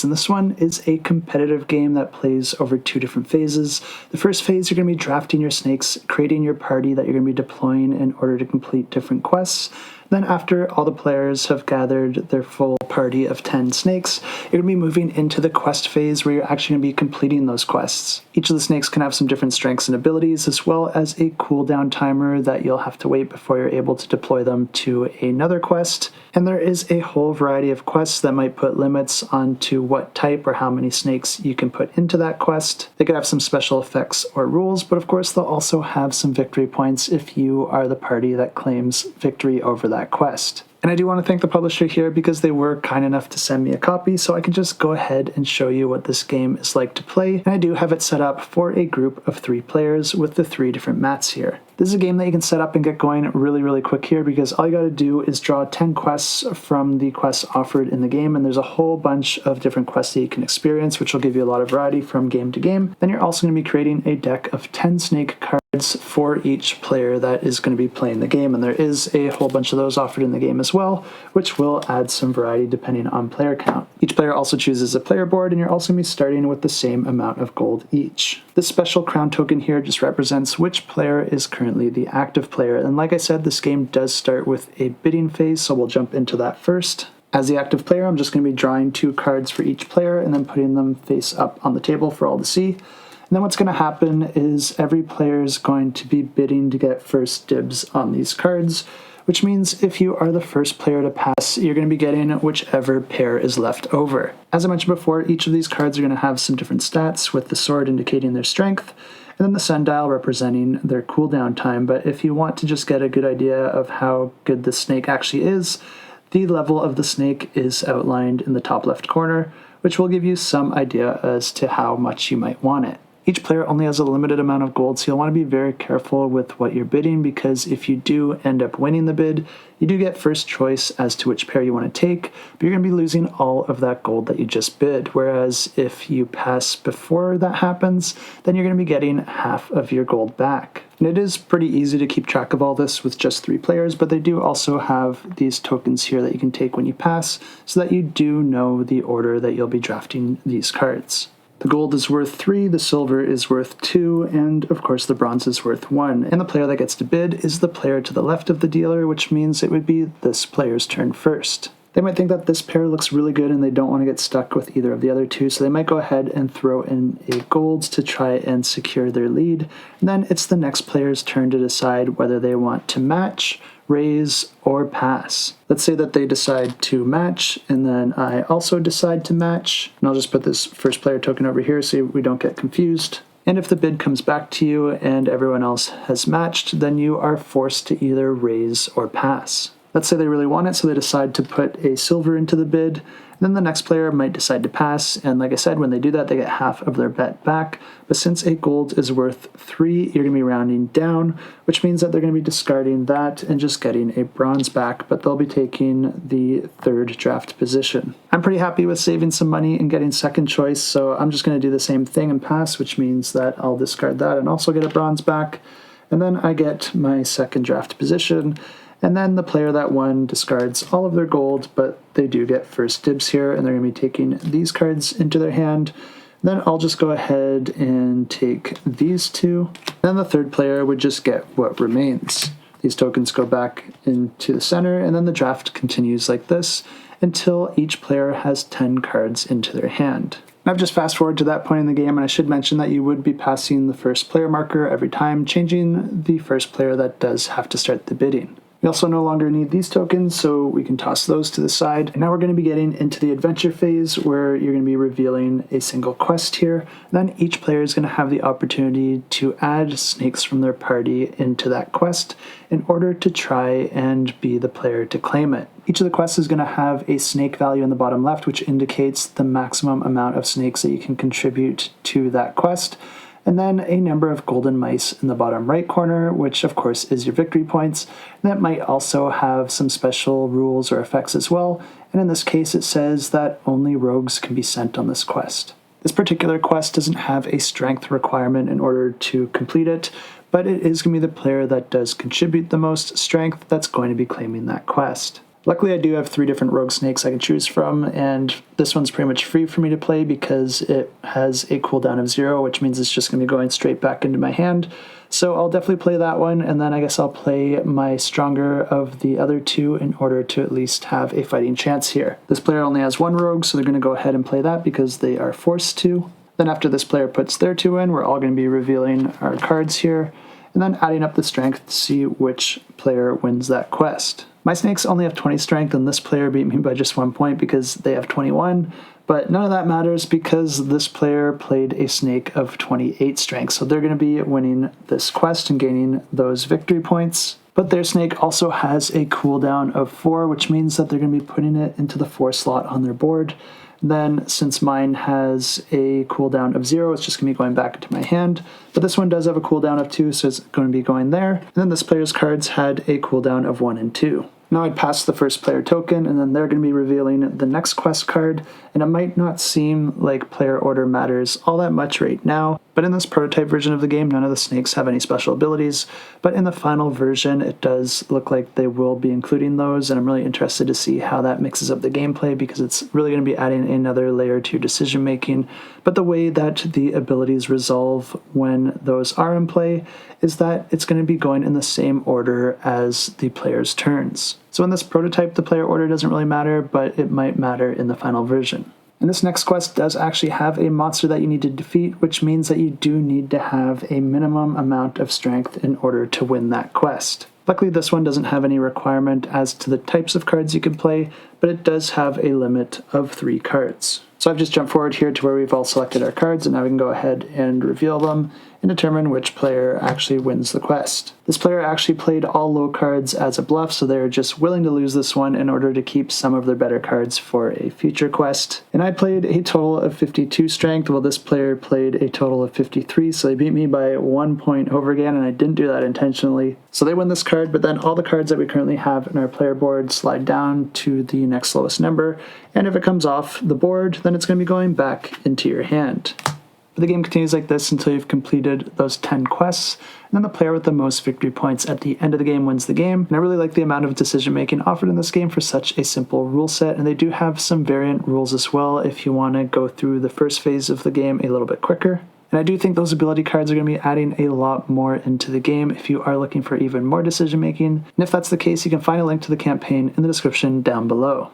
And this one is a competitive game that plays over 2 different phases. The first phase, you're going to be drafting your snakes, creating your party that you're going to be deploying in order to complete different quests. Then after all the players have gathered their full party of 10 snakes, you're going to be moving into the quest phase where you're actually going to be completing those quests. Each of the snakes can have some different strengths and abilities, as well as a cooldown timer that you'll have to wait before you're able to deploy them to another quest. And there is a whole variety of quests that might put limits onto what type or how many snakes you can put into that quest. They could have some special effects or rules, but of course they'll also have some victory points if you are the party that claims victory over that quest. And I do want to thank the publisher here because they were kind enough to send me a copy, so I can just go ahead and show you what this game is like to play. And I do have it set up for a group of 3 players with the 3 different mats here. This is a game that you can set up and get going really quick here because all you got to do is draw 10 quests from the quests offered in the game, and there's a whole bunch of different quests that you can experience, which will give you a lot of variety from game to game. Then you're also going to be creating a deck of 10 snake cards for each player that is going to be playing the game, and there is a whole bunch of those offered in the game as well, which will add some variety depending on player count. Each player also chooses a player board, and you're also going to be starting with the same amount of gold each. This special crown token here just represents which player is currently the active player, and like I said, this game does start with a bidding phase, so we'll jump into that first. As the active player, I'm just going to be drawing 2 cards for each player and then putting them face up on the table for all to see. And then what's going to happen is every player is going to be bidding to get first dibs on these cards, which means if you are the first player to pass, you're going to be getting whichever pair is left over. As I mentioned before, each of these cards are going to have some different stats, with the sword indicating their strength, and then the sundial representing their cooldown time. But if you want to just get a good idea of how good the snake actually is, the level of the snake is outlined in the top left corner, which will give you some idea as to how much you might want it. Each player only has a limited amount of gold, so you'll want to be very careful with what you're bidding, because if you do end up winning the bid, you do get first choice as to which pair you want to take, but you're going to be losing all of that gold that you just bid, whereas if you pass before that happens, then you're going to be getting half of your gold back. And it is pretty easy to keep track of all this with just 3 players, but they do also have these tokens here that you can take when you pass, so that you do know the order that you'll be drafting these cards. The gold is worth 3, the silver is worth 2, and of course the bronze is worth 1. And the player that gets to bid is the player to the left of the dealer, which means it would be this player's turn first. They might think that this pair looks really good and they don't want to get stuck with either of the other 2, so they might go ahead and throw in a gold to try and secure their lead. And then it's the next player's turn to decide whether they want to match, raise, or pass. Let's say that they decide to match, and then I also decide to match. And I'll just put this first player token over here so we don't get confused. And if the bid comes back to you and everyone else has matched, then you are forced to either raise or pass. Let's say they really want it, so they decide to put a silver into the bid. Then the next player might decide to pass, and like I said, when they do that, they get half of their bet back. But since a gold is worth 3, you're going to be rounding down, which means that they're going to be discarding that and just getting a bronze back, but they'll be taking the 3rd draft position. I'm pretty happy with saving some money and getting second choice, so I'm just going to do the same thing and pass, which means that I'll discard that and also get a bronze back. And then I get my 2nd draft position. And then the player that won discards all of their gold, but they do get first dibs here, and they're going to be taking these cards into their hand. Then I'll just go ahead and take these 2. Then the 3rd player would just get what remains. These tokens go back into the center, and then the draft continues like this until each player has 10 cards into their hand. And I've just fast forwarded to that point in the game, and I should mention that you would be passing the first player marker every time, changing the first player that does have to start the bidding. We also no longer need these tokens, so we can toss those to the side. And now we're going to be getting into the adventure phase, where you're going to be revealing a single quest here. Then each player is going to have the opportunity to add snakes from their party into that quest in order to try and be the player to claim it. Each of the quests is going to have a snake value in the bottom left, which indicates the maximum amount of snakes that you can contribute to that quest. And then a number of golden mice in the bottom right corner, which of course is your victory points. And that might also have some special rules or effects as well, and in this case it says that only rogues can be sent on this quest. This particular quest doesn't have a strength requirement in order to complete it, but it is going to be the player that does contribute the most strength that's going to be claiming that quest. Luckily, I do have 3 different rogue snakes I can choose from, and this one's pretty much free for me to play because it has a cooldown of 0, which means it's just going to be going straight back into my hand. So I'll definitely play that one, and then I guess I'll play my stronger of the other 2 in order to at least have a fighting chance here. This player only has 1 rogue, so they're going to go ahead and play that because they are forced to. Then after this player puts their 2 in, we're all going to be revealing our cards here, and then adding up the strength to see which player wins that quest. My snakes only have 20 strength, and this player beat me by just 1 point because they have 21, but none of that matters because this player played a snake of 28 strength, so they're going to be winning this quest and gaining those victory points. But their snake also has a cooldown of 4, which means that they're going to be putting it into the 4 slot on their board. Then, since mine has a cooldown of 0, it's just going to be going back into my hand. But this one does have a cooldown of 2, so it's going to be going there. And then this player's cards had a cooldown of 1 and 2. Now I'd pass the first player token, and then they're going to be revealing the next quest card, and it might not seem like player order matters all that much right now, but in this prototype version of the game, none of the snakes have any special abilities, but in the final version, it does look like they will be including those, and I'm really interested to see how that mixes up the gameplay, because it's really going to be adding another layer to decision making. But the way that the abilities resolve when those are in play is that it's going to be going in the same order as the player's turns. So in this prototype, the player order doesn't really matter, but it might matter in the final version. And this next quest does actually have a monster that you need to defeat, which means that you do need to have a minimum amount of strength in order to win that quest. Luckily, this one doesn't have any requirement as to the types of cards you can play, but it does have a limit of 3 cards. So I've just jumped forward here to where we've all selected our cards, and now we can go ahead and reveal them and determine which player actually wins the quest. This player actually played all low cards as a bluff, so they're just willing to lose this one in order to keep some of their better cards for a future quest. And I played a total of 52 strength, while this player played a total of 53, so they beat me by 1 point over again, and I didn't do that intentionally. So they win this card, but then all the cards that we currently have in our player board slide down to the next lowest number, and if it comes off the board, then it's going to be going back into your hand. But the game continues like this until you've completed those 10 quests, and then the player with the most victory points at the end of the game wins the game. And I really like the amount of decision making offered in this game for such a simple rule set, and they do have some variant rules as well if you want to go through the first phase of the game a little bit quicker. And I do think those ability cards are going to be adding a lot more into the game if you are looking for even more decision making. And if that's the case, you can find a link to the campaign in the description down below.